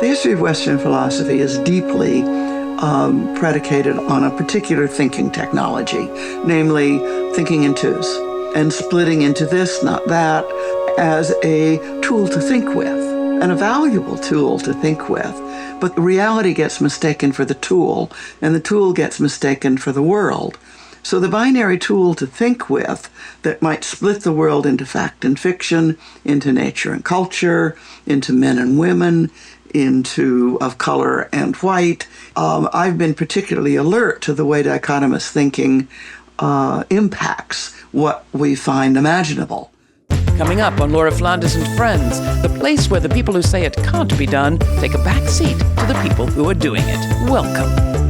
The history of Western philosophy is deeply predicated on a particular thinking technology, namely thinking in twos and splitting into this, not that, as a tool to think with, and a valuable tool to think with. But the reality gets mistaken for the tool, and the tool gets mistaken for the world. So the binary tool to think with that might split the world into fact and fiction, into nature and culture, into men and women, into of color and white. I've been particularly alert to the way dichotomous thinking impacts what we find imaginable. Coming up on Laura Flanders and Friends, the place where the people who say it can't be done take a back seat to the people who are doing it. Welcome.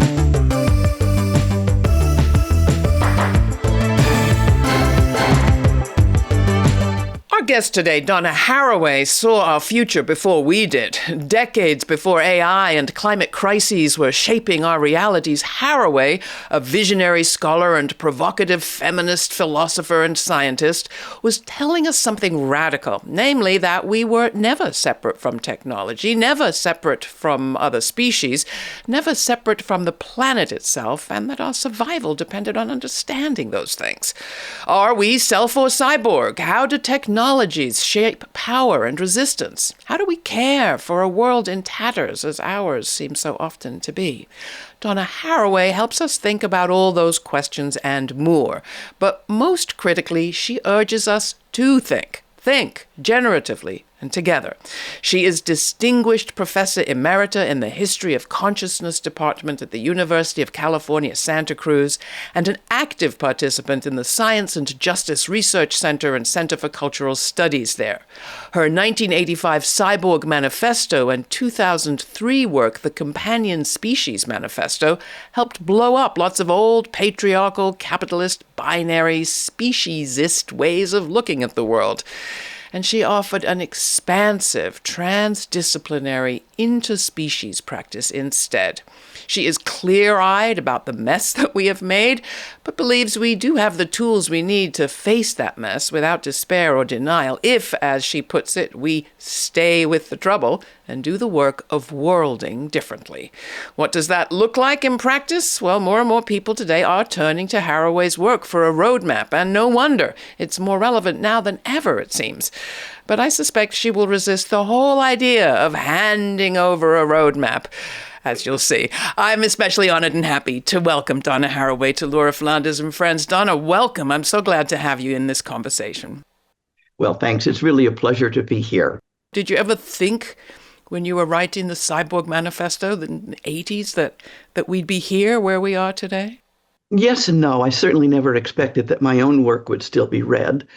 Our guest today, Donna Haraway, saw our future before we did. Decades before AI and climate crises were shaping our realities, Haraway, a visionary scholar and provocative feminist philosopher and scientist, was telling us something radical, namely that we were never separate from technology, never separate from other species, never separate from the planet itself, and that our survival depended on understanding those things. Are we self or cyborg? How do technologies shape power and resistance? How do we care for a world in tatters as ours seems so often to be? Donna Haraway helps us think about all those questions and more. But most critically, she urges us to think generatively and together. She is Distinguished Professor Emerita in the History of Consciousness Department at the University of California, Santa Cruz, and an active participant in the Science and Justice Research Center and Center for Cultural Studies there. Her 1985 Cyborg Manifesto and 2003 work, the Companion Species Manifesto, helped blow up lots of old patriarchal, capitalist, binary, species-ist ways of looking at the world. And she offered an expansive, transdisciplinary, interspecies practice instead. She is clear-eyed about the mess that we have made, but believes we do have the tools we need to face that mess without despair or denial if, as she puts it, we stay with the trouble and do the work of worlding differently. What does that look like in practice? Well, more and more people today are turning to Haraway's work for a roadmap, and no wonder. It's more relevant now than ever, it seems. But I suspect she will resist the whole idea of handing over a roadmap, as you'll see. I'm especially honored and happy to welcome Donna Haraway to Laura Flanders and Friends. Donna, welcome. I'm so glad to have you in this conversation. Well, thanks. It's really a pleasure to be here. Did you ever think when you were writing the Cyborg Manifesto in the 80s that we'd be here where we are today? Yes and no. I certainly never expected that my own work would still be read,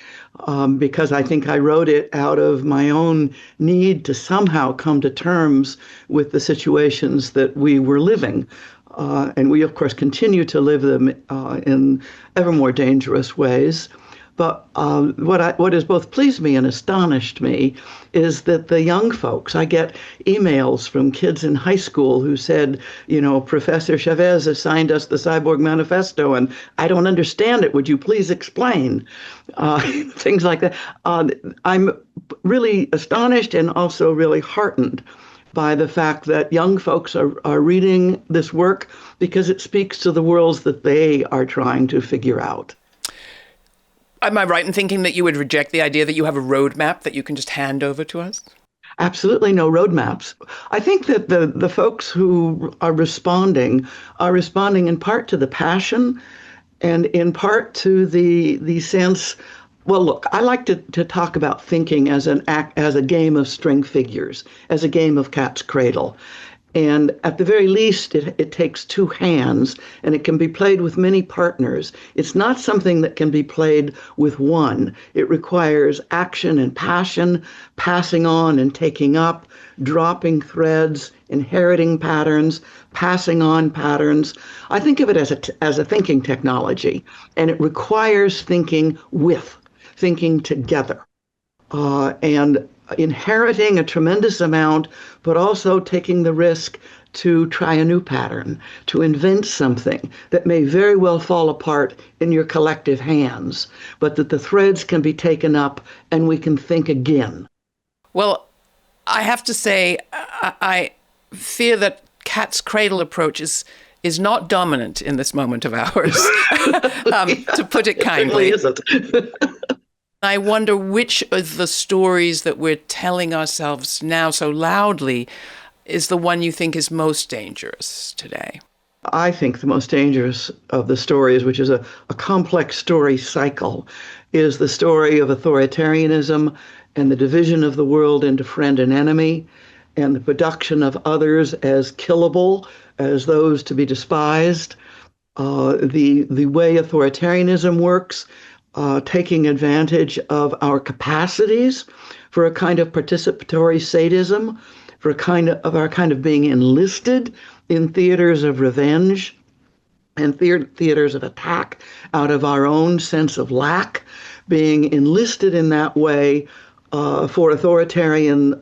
because I think I wrote it out of my own need to somehow come to terms with the situations that we were living. And we, of course, continue to live them in ever more dangerous ways. But what has both pleased me and astonished me is that the young folks, I get emails from kids in high school who said, Professor Chavez assigned us the Cyborg Manifesto, and I don't understand it. Would you please explain? Things like that. I'm really astonished and also really heartened by the fact that young folks are reading this work because it speaks to the worlds that they are trying to figure out. Am I right in thinking that you would reject the idea that you have a roadmap that you can just hand over to us? Absolutely no roadmaps. I think that the folks who are responding in part to the passion and in part to the sense. Well, look, I like to talk about thinking as a game of string figures, as a game of cat's cradle. And at the very least, it takes two hands, and it can be played with many partners. It's not something that can be played with one. It requires action and passion, passing on and taking up, dropping threads, inheriting patterns, passing on patterns. I think of it as a thinking technology, and it requires thinking together. And inheriting a tremendous amount, but also taking the risk to try a new pattern, to invent something that may very well fall apart in your collective hands, but that the threads can be taken up and we can think again. Well, I have to say, fear that cat's cradle approach is not dominant in this moment of ours, to put it kindly. It really isn't. I wonder which of the stories that we're telling ourselves now so loudly is the one you think is most dangerous today. I think the most dangerous of the stories, which is a complex story cycle, is the story of authoritarianism and the division of the world into friend and enemy, and the production of others as killable, as those to be despised. The way authoritarianism works, taking advantage of our capacities for a kind of participatory sadism, for our kind of being enlisted in theaters of revenge and theaters of attack out of our own sense of lack, being enlisted in that way for authoritarian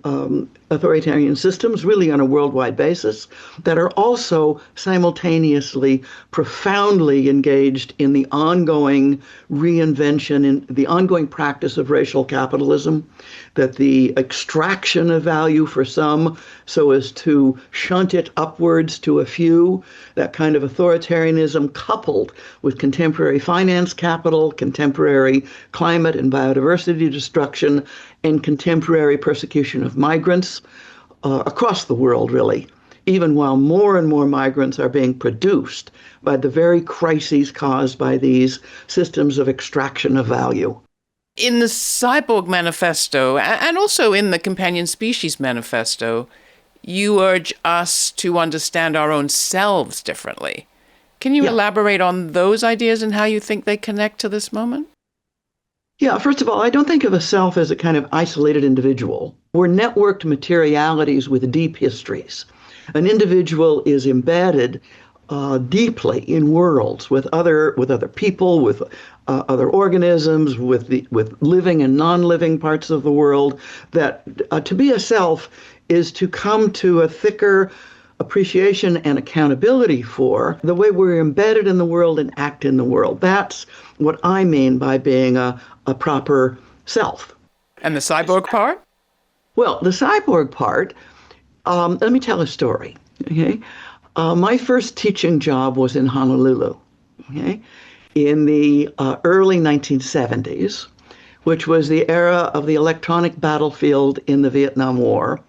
systems, really on a worldwide basis, that are also simultaneously profoundly engaged in the ongoing reinvention, in the ongoing practice of racial capitalism, that the extraction of value for some so as to shunt it upwards to a few, that kind of authoritarianism coupled with contemporary finance capital, contemporary climate and biodiversity destruction, and contemporary persecution of migrants across the world, really, even while more and more migrants are being produced by the very crises caused by these systems of extraction of value. In the Cyborg Manifesto, and also in the Companion Species Manifesto, you urge us to understand our own selves differently. Can you elaborate on those ideas and how you think they connect to this moment? Yeah, first of all, I don't think of a self as a kind of isolated individual. We're networked materialities with deep histories. An individual is embedded deeply in worlds with other people, with other organisms, with living and non-living parts of the world. That to be a self is to come to a thicker appreciation and accountability for the way we're embedded in the world and act in the world. That's what I mean by being a proper self. And the cyborg part? Well, the cyborg part, let me tell a story, okay? My first teaching job was in Honolulu, okay, in the early 1970s, which was the era of the electronic battlefield in the Vietnam War,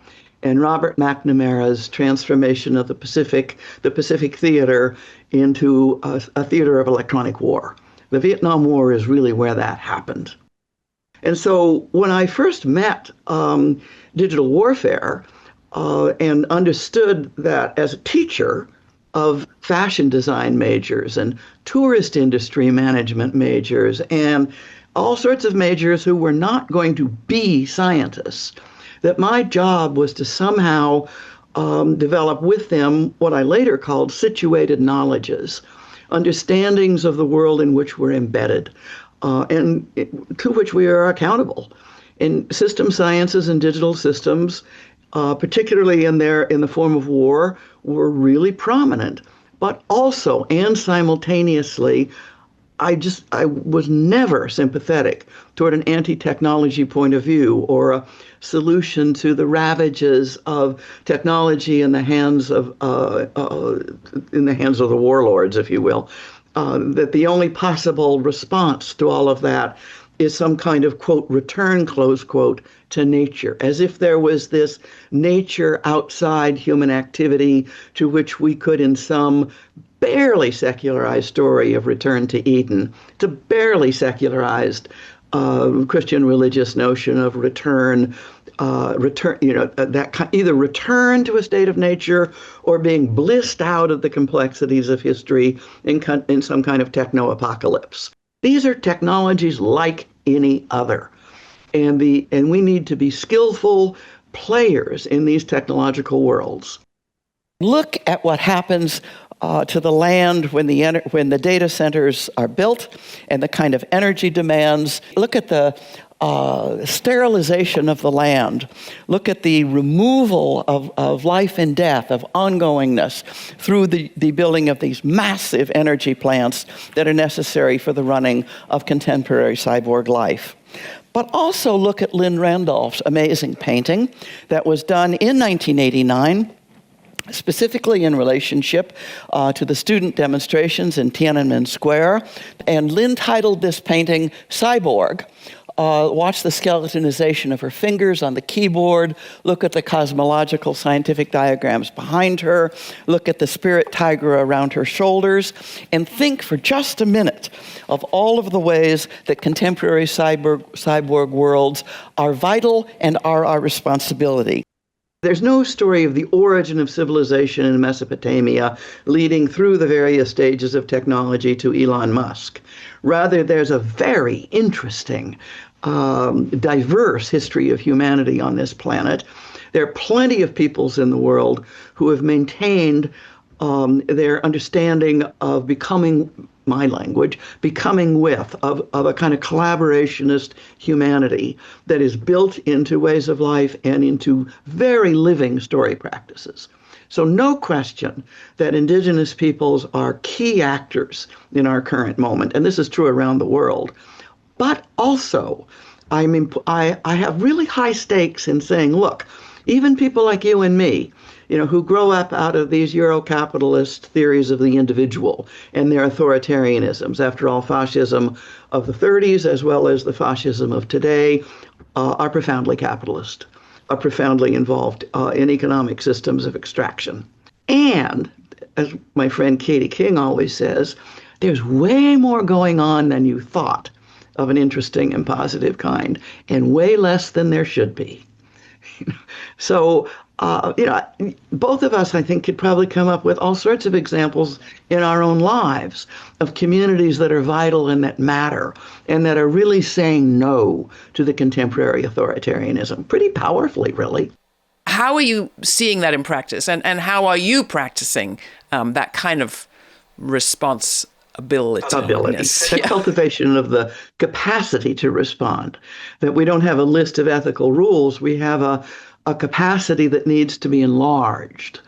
and Robert McNamara's transformation of the Pacific theater into a theater of electronic war. The Vietnam War is really where that happened. And so when I first met digital warfare and understood that as a teacher of fashion design majors and tourist industry management majors and all sorts of majors who were not going to be scientists, that my job was to somehow develop with them what I later called situated knowledges, understandings of the world in which we're embedded, and to which we are accountable. In system sciences and digital systems, particularly in the form of war, were really prominent. But also and simultaneously, I was never sympathetic toward an anti-technology point of view or a solution to the ravages of technology in the hands of the warlords, if you will. That the only possible response to all of that is some kind of, quote, return, close quote, to nature, as if there was this nature outside human activity to which we could, in some barely secularized story of return to Eden, it's a barely secularized Christian religious notion of return, either return to a state of nature or being blissed out of the complexities of history in some kind of techno-apocalypse. These are technologies like any other, and we need to be skillful players in these technological worlds. Look at what happens to the land when the data centers are built and the kind of energy demands. Look at the sterilization of the land. Look at the removal of life and death, of ongoingness through the building of these massive energy plants that are necessary for the running of contemporary cyborg life. But also look at Lynn Randolph's amazing painting that was done in 1989 specifically in relationship to the student demonstrations in Tiananmen Square. And Lynn titled this painting Cyborg. Watch the skeletonization of her fingers on the keyboard, look at the cosmological scientific diagrams behind her, look at the spirit tiger around her shoulders, and think for just a minute of all of the ways that contemporary cyborg worlds are vital and are our responsibility. There's no story of the origin of civilization in Mesopotamia leading through the various stages of technology to Elon Musk. Rather, there's a very interesting, diverse history of humanity on this planet. There are plenty of peoples in the world who have maintained their understanding of becoming, my language, becoming with, of a kind of collaborationist humanity that is built into ways of life and into very living story practices. So no question that indigenous peoples are key actors in our current moment, and this is true around the world. But also, I have really high stakes in saying, look, even people like you and me, who grow up out of these Euro-capitalist theories of the individual and their authoritarianisms. After all, fascism of the 30s, as well as the fascism of today, are profoundly capitalist, are profoundly involved in economic systems of extraction. And, as my friend Katie King always says, there's way more going on than you thought of an interesting and positive kind, and way less than there should be. So, both of us, I think, could probably come up with all sorts of examples in our own lives of communities that are vital and that matter and that are really saying no to the contemporary authoritarianism pretty powerfully, really. How are you seeing that in practice? And how are you practicing that kind of responsibility? The cultivation of the capacity to respond. That we don't have a list of ethical rules. We have a capacity that needs to be enlarged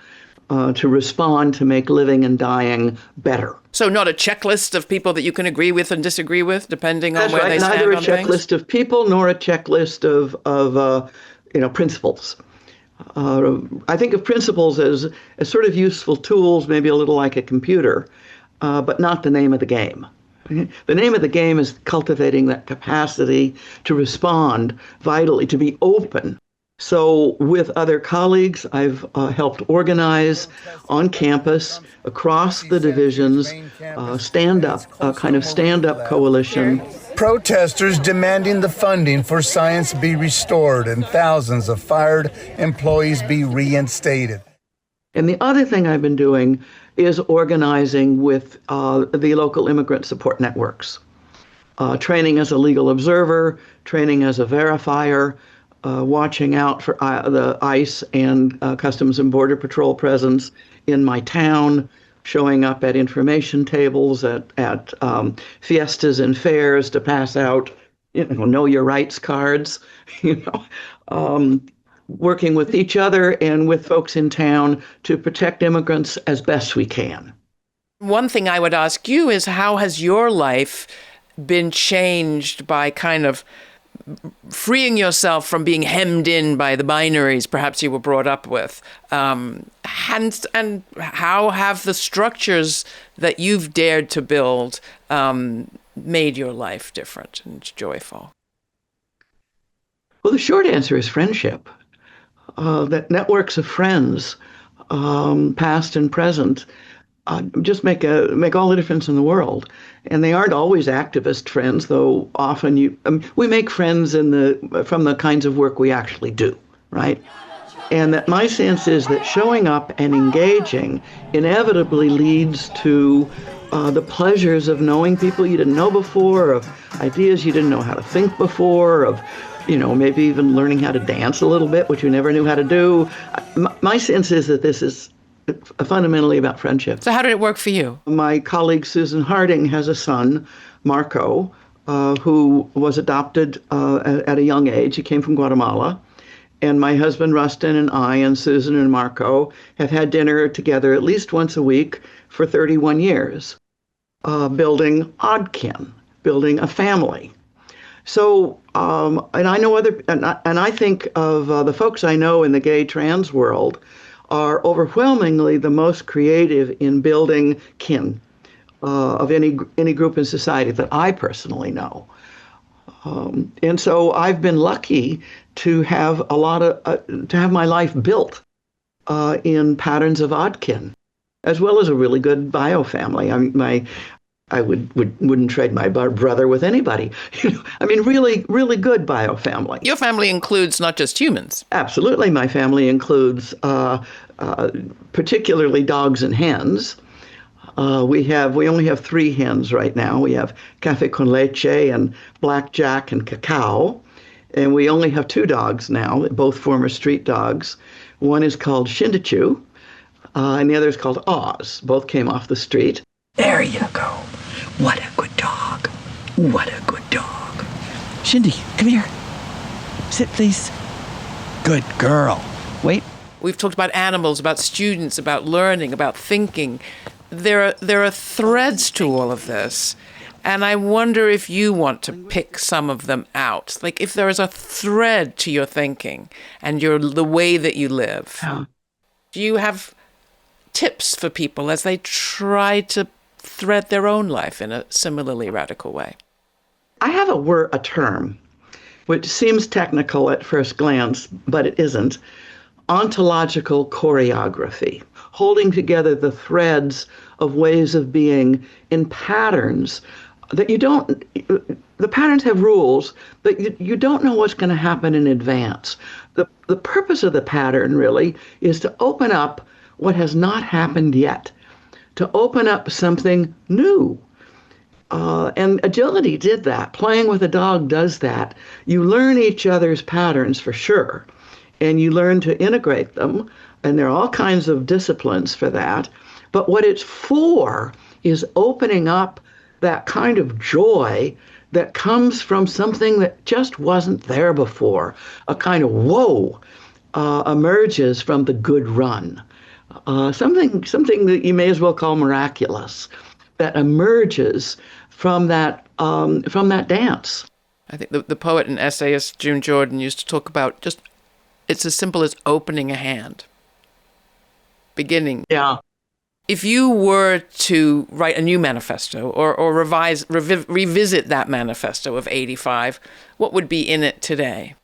to respond, to make living and dying better. So not a checklist of people that you can agree with and disagree with, depending on where they stand on things? Neither a checklist of people nor a checklist of principles. I think of principles as sort of useful tools, maybe a little like a computer, but not the name of the game. The name of the game is cultivating that capacity to respond vitally, to be open. So with other colleagues, I've helped organize on campus, across the divisions, a kind of stand-up coalition. Protesters demanding the funding for science be restored and thousands of fired employees be reinstated. And the other thing I've been doing is organizing with the local immigrant support networks, training as a legal observer, training as a verifier, watching out for the ICE and Customs and Border Patrol presence in my town, showing up at information tables, at fiestas and fairs to pass out, know your rights cards, working with each other and with folks in town to protect immigrants as best we can. One thing I would ask you is, how has your life been changed by kind of freeing yourself from being hemmed in by the binaries perhaps you were brought up with? And how have the structures that you've dared to build made your life different and joyful? Well, the short answer is friendship. That networks of friends, past and present, just make all the difference in the world. And they aren't always activist friends, though often we make friends from the kinds of work we actually do, right? And that my sense is that showing up and engaging inevitably leads to the pleasures of knowing people you didn't know before, of ideas you didn't know how to think before, of maybe even learning how to dance a little bit, which you never knew how to do. My sense is that this is fundamentally about friendship. So how did it work for you? My colleague Susan Harding has a son, Marco, who was adopted at a young age. He came from Guatemala. And my husband Rustin and I and Susan and Marco have had dinner together at least once a week for 31 years, building Oddkin, building a family. So, and I know and I think of the folks I know in the gay trans world are overwhelmingly the most creative in building kin of any group in society that I personally know. And so I've been lucky to have to have my life built in patterns of Oddkin, as well as a really good biofamily. I wouldn't trade my brother with anybody. I mean, really, really good biofamily. Your family includes not just humans. Absolutely, my family includes particularly dogs and hens. We only have 3 hens right now. We have Café con Leche and Blackjack and Cacao. And we only have 2 dogs now, both former street dogs. One is called Shindichu, and the other is called Oz. Both came off the street. There you go. What a good dog. What a good dog. Shindy, come here. Sit, please. Good girl. Wait. We've talked about animals, about students, about learning, about thinking. There are threads to all of this. And I wonder if you want to pick some of them out. Like if there is a thread to your thinking and the way that you live. Yeah. Do you have tips for people as they try to thread their own life in a similarly radical way? I have a term, which seems technical at first glance, but it isn't. Ontological choreography, holding together the threads of ways of being in patterns that the patterns have rules, but you don't know what's going to happen in advance. The purpose of the pattern really is to open up what has not happened yet, to open up something new. And agility did that. Playing with a dog does that. You learn each other's patterns for sure, and you learn to integrate them, and there are all kinds of disciplines for that. But what it's for is opening up that kind of joy that comes from something that just wasn't there before. A kind of whoa emerges from the good run. Something that you may as well call miraculous, that emerges from that dance. I think the poet and essayist June Jordan used to talk about it's as simple as opening a hand. Beginning. Yeah. If you were to write a new manifesto or revisit that manifesto of 85, what would be in it today?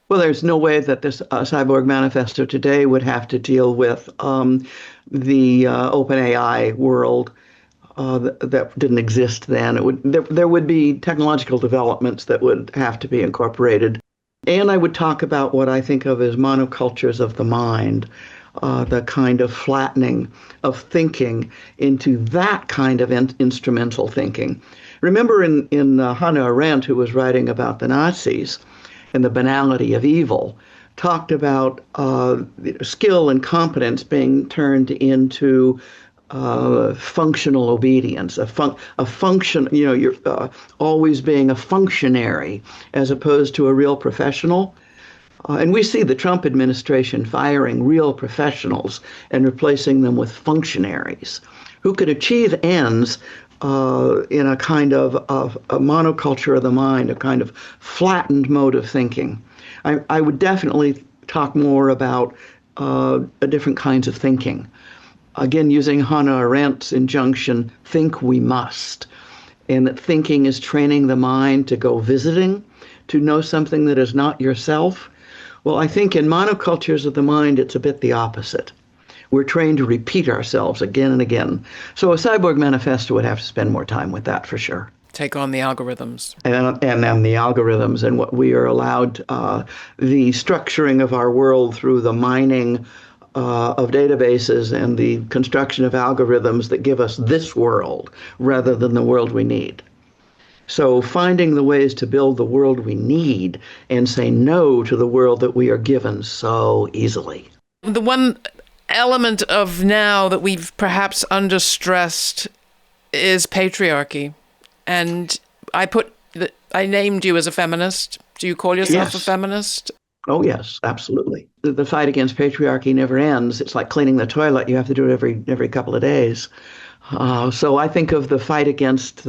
Well, there's no way that this Cyborg Manifesto today would have to deal with the open AI world that didn't exist then. There would be technological developments that would have to be incorporated. And I would talk about what I think of as monocultures of the mind, the kind of flattening of thinking into that kind of instrumental thinking. Remember in Hannah Arendt, who was writing about the Nazis and the banality of evil, talked about skill and competence being turned into functional obedience, a function, you're always being a functionary as opposed to a real professional. And we see the Trump administration firing real professionals and replacing them with functionaries who could achieve ends in a kind of a monoculture of the mind, a kind of flattened mode of thinking. I would definitely talk more about different kinds of thinking. Again, using Hannah Arendt's injunction, think we must, and that thinking is training the mind to go visiting, to know something that is not yourself. Well, I think in monocultures of the mind, it's a bit the opposite. We're trained to repeat ourselves again and again. So a Cyborg Manifesto would have to spend more time with that for sure. Take on the algorithms. And then the algorithms and what we are allowed, the structuring of our world through the mining of databases and the construction of algorithms that give us this world rather than the world we need. So finding the ways to build the world we need and say no to the world that we are given so easily. The one element of now that we've perhaps understressed is patriarchy. And I named you as a feminist. Do you call yourself a feminist? Oh, yes, absolutely. The fight against patriarchy never ends. It's like cleaning the toilet. You have to do it every couple of days. So I think of the fight against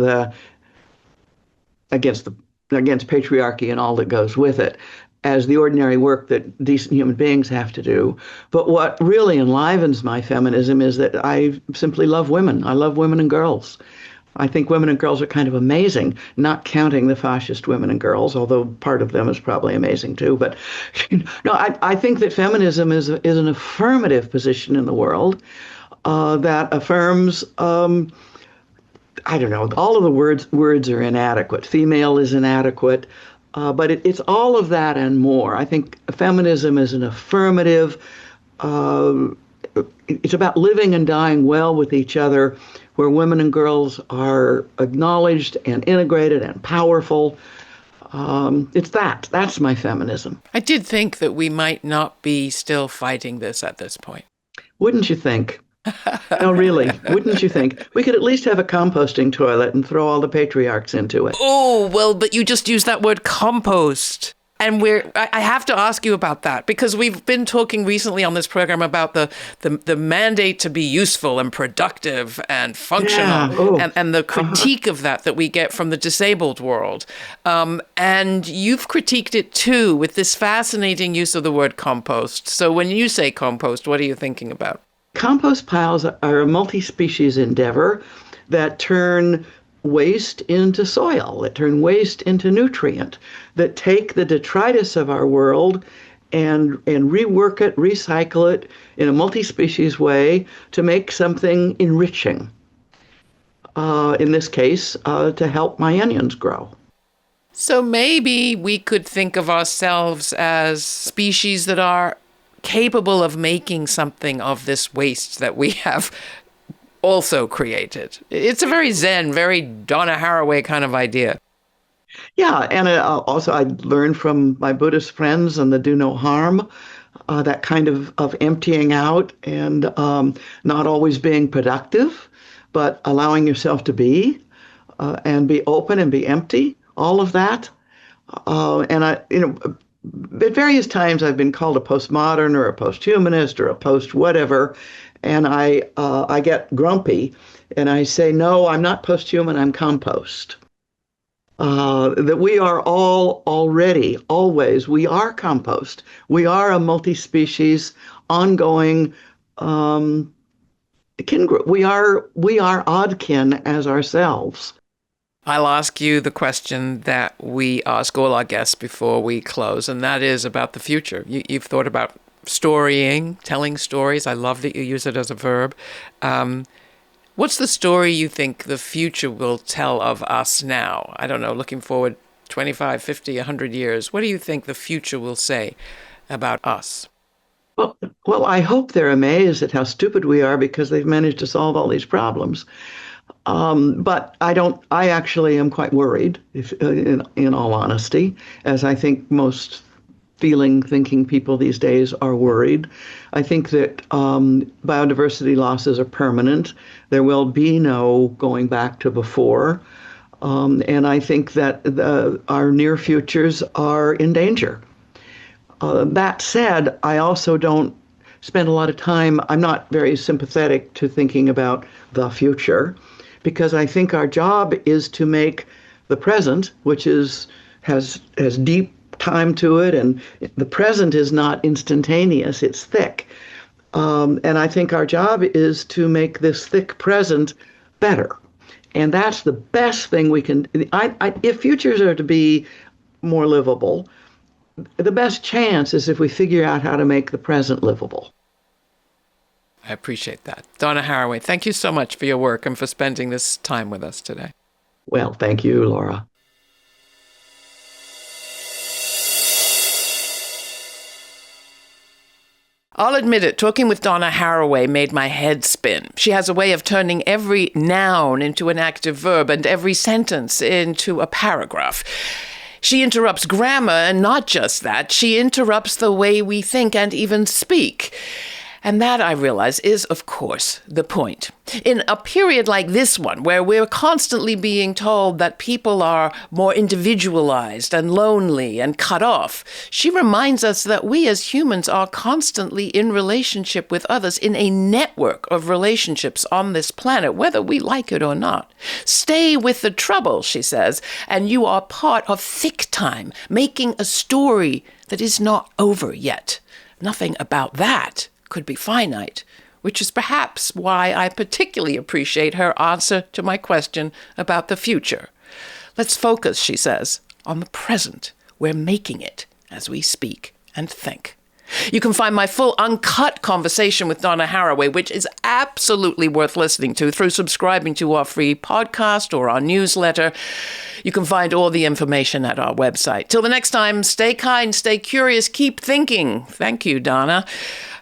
patriarchy and all that goes with it as the ordinary work that decent human beings have to do. But what really enlivens my feminism is that I simply love women. I love women and girls. I think women and girls are kind of amazing, not counting the fascist women and girls, although part of them is probably amazing too. But no, I think that feminism is an affirmative position in the world that affirms, I don't know, all of the words are inadequate. Female is inadequate. But it's all of that and more. I think feminism is an affirmative. It's about living and dying well with each other, where women and girls are acknowledged and integrated and powerful. It's that. That's my feminism. I did think that we might not be still fighting this at this point. Wouldn't you think? No, really, wouldn't you think? We could at least have a composting toilet and throw all the patriarchs into it. Oh, well, but you just used that word compost. And I have to ask you about that, because we've been talking recently on this program about the mandate to be useful and productive and functional, and the critique of that we get from the disabled world. And you've critiqued it too with this fascinating use of the word compost. So when you say compost, what are you thinking about? Compost piles are a multi-species endeavor that turn waste into soil, that turn waste into nutrient, that take the detritus of our world and rework it, recycle it in a multi-species way to make something enriching. In this case, to help my onions grow. So maybe we could think of ourselves as species that are capable of making something of this waste that we have also created. It's a very Zen, very Donna Haraway kind of idea. Yeah, and also I learned from my Buddhist friends and the do no harm, that kind of emptying out and not always being productive, but allowing yourself to be and be open and be empty, all of that. And at various times I've been called a postmodern or a posthumanist or a post whatever, and I get grumpy and I say, no, I'm not posthuman, I'm compost. That we are all already, always, we are compost. We are a multi-species, ongoing kin group. We are Oddkin as ourselves. I'll ask you the question that we ask all our guests before we close, and that is about the future. You've thought about storying, telling stories. I love that you use it as a verb. What's the story you think the future will tell of us now? I don't know, looking forward 25, 50, 100 years. What do you think the future will say about us? Well, I hope they're amazed at how stupid we are because they've managed to solve all these problems. But I actually am quite worried, in all honesty, as I think most thinking people these days are worried. I think that biodiversity losses are permanent. There will be no going back to before. And I think that our near futures are in danger. That said, I also don't spend a lot of time, I'm not very sympathetic to thinking about the future, because I think our job is to make the present, which has deep time to it, and the present is not instantaneous, it's thick. And I think our job is to make this thick present better. And that's the best thing we can, if futures are to be more livable, the best chance is if we figure out how to make the present livable. I appreciate that. Donna Haraway, thank you so much for your work and for spending this time with us today. Well, thank you, Laura. I'll admit it, talking with Donna Haraway made my head spin. She has a way of turning every noun into an active verb and every sentence into a paragraph. She interrupts grammar, and not just that, she interrupts the way we think and even speak. And that, I realize, is, of course, the point. In a period like this one, where we're constantly being told that people are more individualized and lonely and cut off, she reminds us that we as humans are constantly in relationship with others in a network of relationships on this planet, whether we like it or not. Stay with the trouble, she says, and you are part of thick time, making a story that is not over yet. Nothing about that could be finite, which is perhaps why I particularly appreciate her answer to my question about the future. Let's focus, she says, on the present. We're making it as we speak and think. You can find my full uncut conversation with Donna Haraway, which is absolutely worth listening to, through subscribing to our free podcast or our newsletter. You can find all the information at our website. Till the next time, stay kind, stay curious, keep thinking. Thank you, Donna.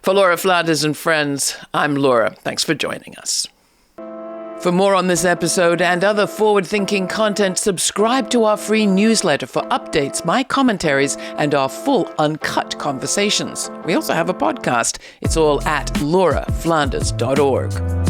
For Laura, Flanders, and friends, I'm Laura. Thanks for joining us. For more on this episode and other forward-thinking content, subscribe to our free newsletter for updates, my commentaries, and our full uncut conversations. We also have a podcast. It's all at lauraflanders.org.